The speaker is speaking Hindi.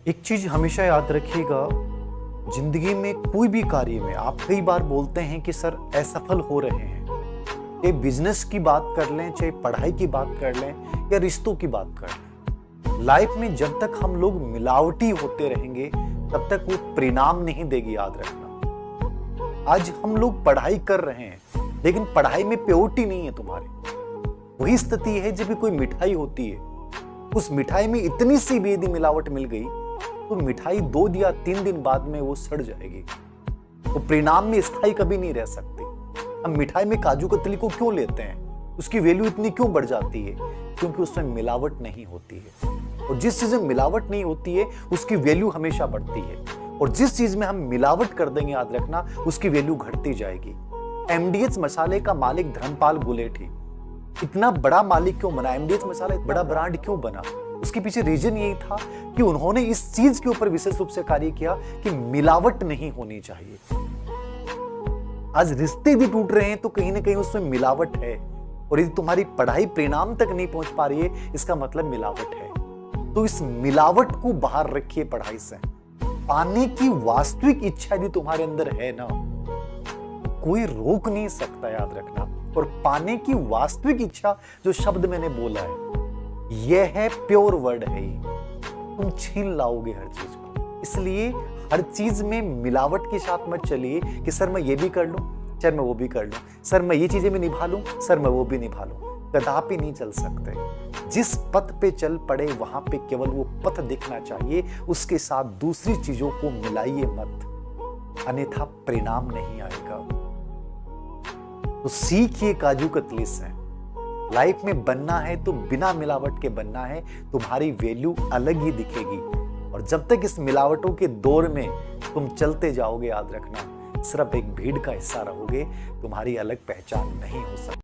एक चीज हमेशा याद रखिएगा, जिंदगी में कोई भी कार्य में आप कई बार बोलते हैं कि सर असफल हो रहे हैं। चाहे बिजनेस की बात कर लें, चाहे पढ़ाई की बात कर लें या रिश्तों की बात कर लें, लाइफ में जब तक हम लोग मिलावटी होते रहेंगे तब तक वो परिणाम नहीं देगी। याद रखना, आज हम लोग पढ़ाई कर रहे हैं लेकिन पढ़ाई में प्योरिटी नहीं है तुम्हारी। वही स्थिति है जब भी कोई मिठाई होती है, उस मिठाई में इतनी सी भी यदि मिलावट मिल गई तो मिठाई 2 या 3 दिन बाद में वो सड़ जाएगी। तो परिणाम में स्थायी कभी नहीं रह सकती। हम मिठाई में काजू कतली को क्यों लेते हैं, उसकी वैल्यू इतनी क्यों बढ़ जाती है? क्योंकि उसमें मिलावट नहीं होती है। और जिस चीज में मिलावट नहीं होती है उसकी वैल्यू हमेशा बढ़ती है, और जिस चीज में हम मिलावट कर देंगे, याद रखना, उसकी वैल्यू घटती जाएगी। एमडीएच मसाले का मालिक धर्मपाल गुलेठी इतना बड़ा मालिक क्यों बना? एमडीएच मसाला एक बड़ा ब्रांड क्यों बना? उसके पीछे रीजन यही था कि उन्होंने इस चीज के ऊपर विशेष रूप से कार्य किया कि मिलावट नहीं होनी चाहिए। आज रिश्ते भी टूट रहे हैं तो कहीं ना कहीं उसमें मिलावट है, और यदि तुम्हारी पढ़ाई परिणाम तक नहीं पहुंच पा रही है, इसका मतलब मिलावट है। तो इस मिलावट को बाहर रखिए पढ़ाई से। पाने की वास्तविक इच्छा यदि तुम्हारे अंदर है ना, कोई रोक नहीं सकता, याद रखना। और पाने की वास्तविक इच्छा, जो शब्द मैंने बोला है, यह है प्योर वर्ड है। तुम छीन लाओगे हर चीज को। इसलिए हर चीज में मिलावट के साथ मत चलिए कि सर मैं ये भी कर लूं, सर मैं वो भी कर लूं, सर मैं ये चीजें भी निभा लूं, सर मैं वो भी निभा लूं। कदापि नहीं चल सकते। जिस पथ पे चल पड़े वहां पे केवल वो पथ दिखना चाहिए, उसके साथ दूसरी चीजों को मिलाइए मत, अन्यथा परिणाम नहीं आएगा। तो सीखिए काजू कतली से। लाइफ में बनना है तो बिना मिलावट के बनना है, तुम्हारी वैल्यू अलग ही दिखेगी। और जब तक इस मिलावटों के दौर में तुम चलते जाओगे, याद रखना, सिर्फ एक भीड़ का हिस्सा रहोगे, तुम्हारी अलग पहचान नहीं हो सकती।